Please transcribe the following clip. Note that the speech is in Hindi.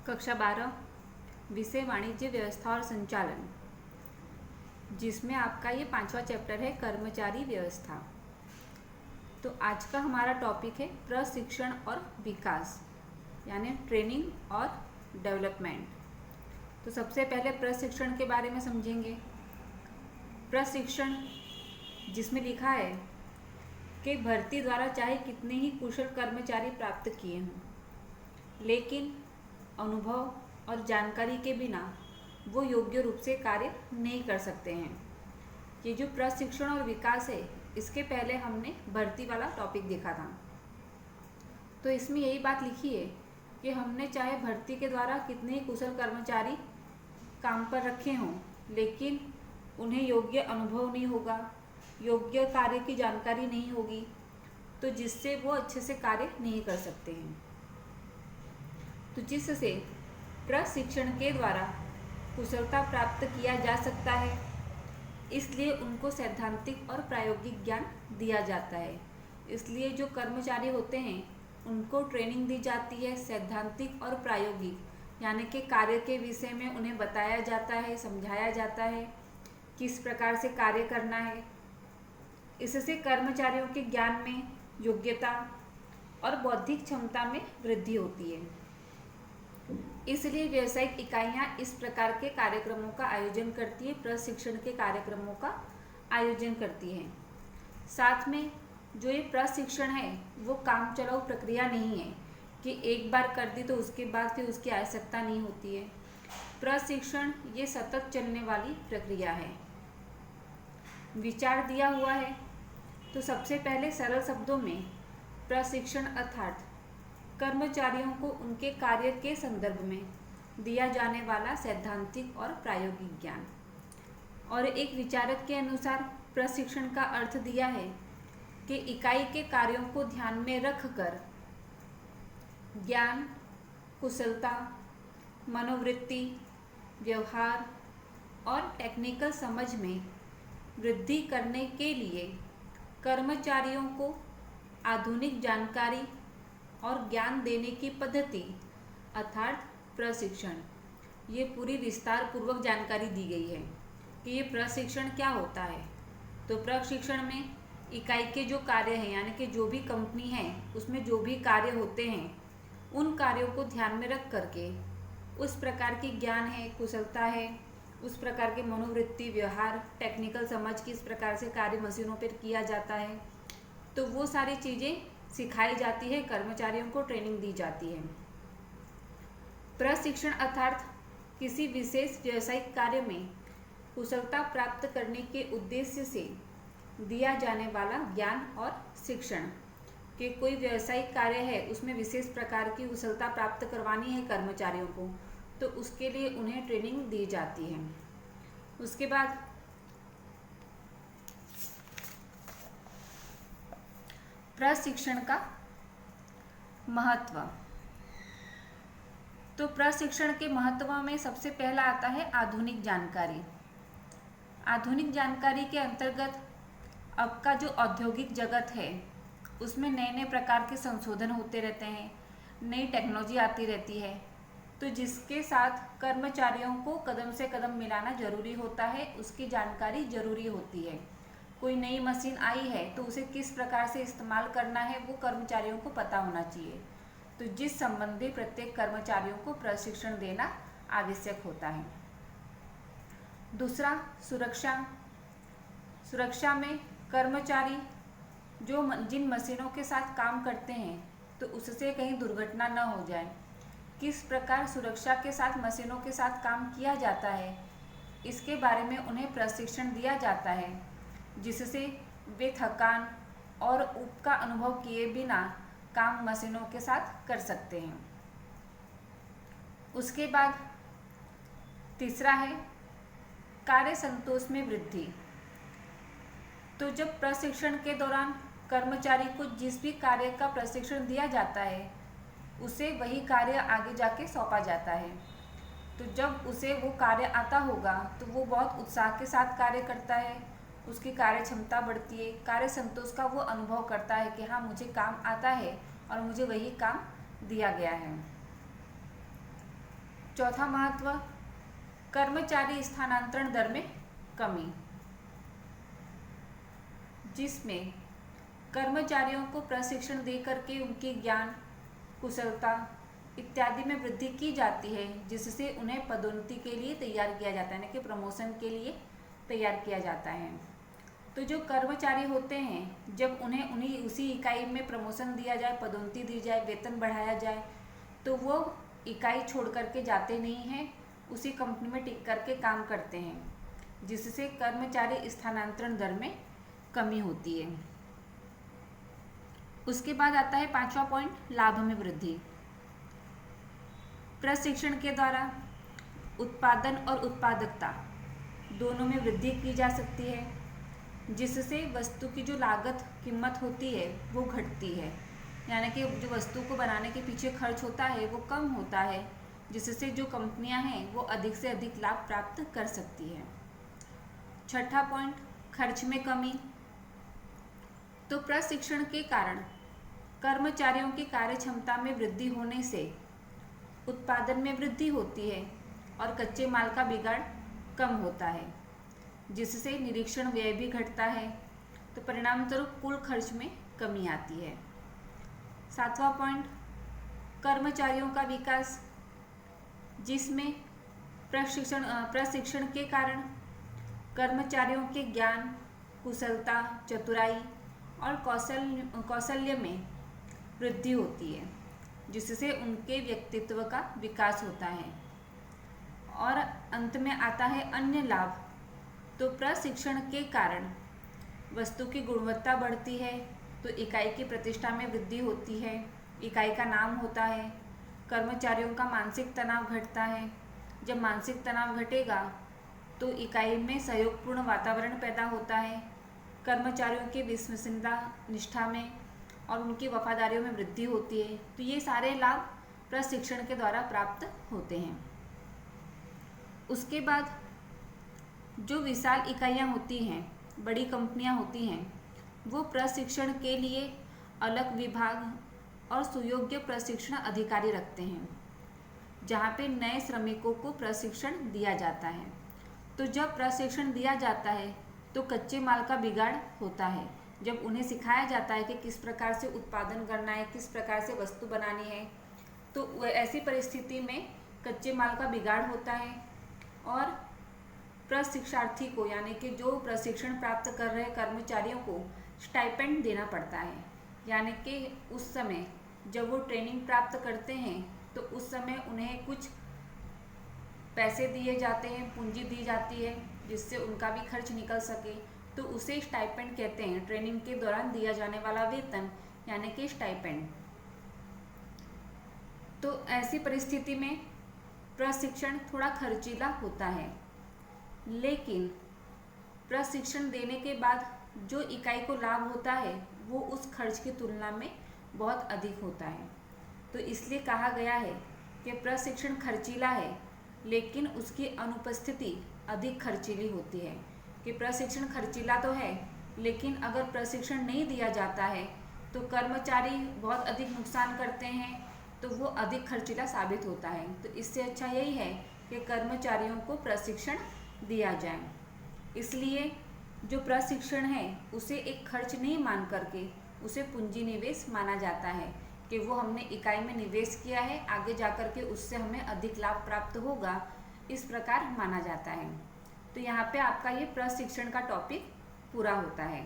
कक्षा 12 विषय वाणिज्य व्यवस्था और संचालन, जिसमें आपका ये 5वां चैप्टर है कर्मचारी व्यवस्था। तो आज का हमारा टॉपिक है प्रशिक्षण और विकास, यानी ट्रेनिंग और डेवलपमेंट। तो सबसे पहले प्रशिक्षण के बारे में समझेंगे। प्रशिक्षण जिसमें लिखा है कि भर्ती द्वारा चाहे कितने ही कुशल कर्मचारी प्राप्त किए हों, लेकिन अनुभव और जानकारी के बिना वो योग्य रूप से कार्य नहीं कर सकते हैं। ये जो प्रशिक्षण और विकास है, इसके पहले हमने भर्ती वाला टॉपिक देखा था। तो इसमें यही बात लिखी है कि हमने चाहे भर्ती के द्वारा कितने ही कुशल कर्मचारी काम पर रखे हों, लेकिन उन्हें योग्य अनुभव नहीं होगा, योग्य कार्य की जानकारी नहीं होगी, तो जिससे वो अच्छे से कार्य नहीं कर सकते हैं। तो जिससे प्रशिक्षण के द्वारा कुशलता प्राप्त किया जा सकता है, इसलिए उनको सैद्धांतिक और प्रायोगिक ज्ञान दिया जाता है। इसलिए जो कर्मचारी होते हैं उनको ट्रेनिंग दी जाती है सैद्धांतिक और प्रायोगिक, यानी कि कार्य के विषय में उन्हें बताया जाता है, समझाया जाता है किस प्रकार से कार्य करना है। इससे कर्मचारियों के ज्ञान में, योग्यता और बौद्धिक क्षमता में वृद्धि होती है। इसलिए व्यावसायिक इकाइयां इस प्रकार के कार्यक्रमों का आयोजन करती है, प्रशिक्षण के कार्यक्रमों का आयोजन करती हैं। साथ में जो ये प्रशिक्षण है वो काम चलाऊ प्रक्रिया नहीं है कि एक बार कर दी तो उसके बाद फिर उसकी आवश्यकता नहीं होती है। प्रशिक्षण ये सतत चलने वाली प्रक्रिया है। विचार दिया हुआ है। तो सबसे पहले सरल शब्दों में प्रशिक्षण अर्थात कर्मचारियों को उनके कार्य के संदर्भ में दिया जाने वाला सैद्धांतिक और प्रायोगिक ज्ञान। और एक विचारक के अनुसार प्रशिक्षण का अर्थ दिया है कि इकाई के कार्यों को ध्यान में रखकर ज्ञान, कुशलता, मनोवृत्ति, व्यवहार और टेक्निकल समझ में वृद्धि करने के लिए कर्मचारियों को आधुनिक जानकारी और ज्ञान देने की पद्धति अर्थात प्रशिक्षण, ये पूरी विस्तार पूर्वक जानकारी दी गई है कि ये प्रशिक्षण क्या होता है। तो प्रशिक्षण में इकाई के जो कार्य हैं, यानी कि जो भी कंपनी है उसमें जो भी कार्य होते हैं, उन कार्यों को ध्यान में रख करके उस प्रकार की ज्ञान है, कुशलता है, उस प्रकार के मनोवृत्ति, व्यवहार, टेक्निकल समझ, किस प्रकार से कार्य मशीनों पर किया जाता है, तो वो सारी चीज़ें सिखाई जाती है, कर्मचारियों को ट्रेनिंग दी जाती है। प्रशिक्षण अर्थात किसी विशेष व्यावसायिक कार्य में कुशलता प्राप्त करने के उद्देश्य से दिया जाने वाला ज्ञान और शिक्षण। कि कोई व्यावसायिक कार्य है, उसमें विशेष प्रकार की कुशलता प्राप्त करवानी है कर्मचारियों को, तो उसके लिए उन्हें ट्रेनिंग दी जाती है। उसके बाद प्रशिक्षण का महत्व। तो प्रशिक्षण के महत्व में सबसे पहला आता है आधुनिक जानकारी। आधुनिक जानकारी के अंतर्गत अब का जो औद्योगिक जगत है उसमें नए नए प्रकार के संशोधन होते रहते हैं, नई टेक्नोलॉजी आती रहती है, तो जिसके साथ कर्मचारियों को कदम से कदम मिलाना जरूरी होता है, उसकी जानकारी जरूरी होती है। कोई नई मशीन आई है तो उसे किस प्रकार से इस्तेमाल करना है वो कर्मचारियों को पता होना चाहिए। तो जिस संबंधी प्रत्येक कर्मचारियों को प्रशिक्षण देना आवश्यक होता है। दूसरा, सुरक्षा। सुरक्षा में कर्मचारी जो जिन मशीनों के साथ काम करते हैं तो उससे कहीं दुर्घटना न हो जाए, किस प्रकार सुरक्षा के साथ मशीनों के साथ काम किया जाता है, इसके बारे में उन्हें प्रशिक्षण दिया जाता है, जिससे वे थकान और ऊब का अनुभव किए बिना काम मशीनों के साथ कर सकते हैं। उसके बाद तीसरा है कार्य संतोष में वृद्धि। तो जब प्रशिक्षण के दौरान कर्मचारी को जिस भी कार्य का प्रशिक्षण दिया जाता है उसे वही कार्य आगे जाके सौंपा जाता है। तो जब उसे वो कार्य आता होगा तो वो बहुत उत्साह के साथ कार्य करता है, उसकी कार्य क्षमता बढ़ती है, कार्य संतोष का वो अनुभव करता है कि हाँ, मुझे काम आता है और मुझे वही काम दिया गया है। चौथा महत्व, कर्मचारी स्थानांतरण दर में कमी, जिसमें कर्मचारियों को प्रशिक्षण देकर के उनके ज्ञान, कुशलता इत्यादि में वृद्धि की जाती है, जिससे उन्हें पदोन्नति के लिए तैयार किया जाता है, यानी कि प्रमोशन के लिए तैयार किया जाता है। तो जो कर्मचारी होते हैं, जब उन्हें उन्हीं उसी इकाई में प्रमोशन दिया जाए, पदोन्नति दी जाए, वेतन बढ़ाया जाए, तो वो इकाई छोड़ करके जाते नहीं हैं, उसी कंपनी में टिक करके काम करते हैं, जिससे कर्मचारी स्थानांतरण दर में कमी होती है। उसके बाद आता है पांचवा पॉइंट, लाभ में वृद्धि। प्रशिक्षण के द्वारा उत्पादन और उत्पादकता दोनों में वृद्धि की जा सकती है, जिससे वस्तु की जो लागत कीमत होती है वो घटती है, यानी कि जो वस्तु को बनाने के पीछे खर्च होता है वो कम होता है, जिससे जो कंपनियां हैं वो अधिक से अधिक लाभ प्राप्त कर सकती है। छठा पॉइंट, खर्च में कमी। तो प्रशिक्षण के कारण कर्मचारियों की कार्य क्षमता में वृद्धि होने से उत्पादन में वृद्धि होती है और कच्चे माल का बिगाड़ कम होता है, जिससे निरीक्षण व्यय भी घटता है, तो परिणामस्वरूप कुल खर्च में कमी आती है। सातवां पॉइंट, कर्मचारियों का विकास, जिसमें प्रशिक्षण के कारण कर्मचारियों के ज्ञान, कुशलता, चतुराई और कौशल्य में वृद्धि होती है, जिससे उनके व्यक्तित्व का विकास होता है। और अंत में आता है अन्य लाभ। तो प्रशिक्षण के कारण वस्तु की गुणवत्ता बढ़ती है, तो इकाई की प्रतिष्ठा में वृद्धि होती है, इकाई का नाम होता है, कर्मचारियों का मानसिक तनाव घटता है। जब मानसिक तनाव घटेगा तो इकाई में सहयोगपूर्ण वातावरण पैदा होता है, कर्मचारियों की विश्वसनीयता, निष्ठा में और उनकी वफादारियों में वृद्धि होती है। तो ये सारे लाभ प्रशिक्षण के द्वारा प्राप्त होते हैं। उसके बाद जो विशाल इकाइयाँ होती हैं, बड़ी कंपनियाँ होती हैं, वो प्रशिक्षण के लिए अलग विभाग और सुयोग्य प्रशिक्षण अधिकारी रखते हैं, जहाँ पे नए श्रमिकों को प्रशिक्षण दिया जाता है। तो जब प्रशिक्षण दिया जाता है तो कच्चे माल का बिगाड़ होता है। जब उन्हें सिखाया जाता है कि किस प्रकार से उत्पादन करना है, किस प्रकार से वस्तु बनानी है, तो ऐसी परिस्थिति में कच्चे माल का बिगाड़ होता है और प्रशिक्षार्थी को, यानी कि जो प्रशिक्षण प्राप्त कर रहे कर्मचारियों को स्टाइपेंड देना पड़ता है। यानी कि उस समय जब वो ट्रेनिंग प्राप्त करते हैं तो उस समय उन्हें कुछ पैसे दिए जाते हैं, पूंजी दी जाती है, जिससे उनका भी खर्च निकल सके, तो उसे स्टाइपेंड कहते हैं। ट्रेनिंग के दौरान दिया जाने वाला वेतन यानी कि स्टाइपेंड। तो ऐसी परिस्थिति में प्रशिक्षण थोड़ा खर्चीला होता है, लेकिन प्रशिक्षण देने के बाद जो इकाई को लाभ होता है वो उस खर्च की तुलना में बहुत अधिक होता है। तो इसलिए कहा गया है कि प्रशिक्षण खर्चीला है, लेकिन उसकी अनुपस्थिति अधिक खर्चीली होती है। कि प्रशिक्षण खर्चीला तो है, लेकिन अगर प्रशिक्षण नहीं दिया जाता है तो कर्मचारी बहुत अधिक नुकसान करते हैं, तो वो अधिक खर्चीला साबित होता है। तो इससे अच्छा यही है कि कर्मचारियों को प्रशिक्षण दिया जाए। इसलिए जो प्रशिक्षण है उसे एक खर्च नहीं मान करके उसे पूंजी निवेश माना जाता है, कि वो हमने इकाई में निवेश किया है, आगे जाकर के उससे हमें अधिक लाभ प्राप्त होगा, इस प्रकार माना जाता है। तो यहाँ पे आपका ये प्रशिक्षण का टॉपिक पूरा होता है।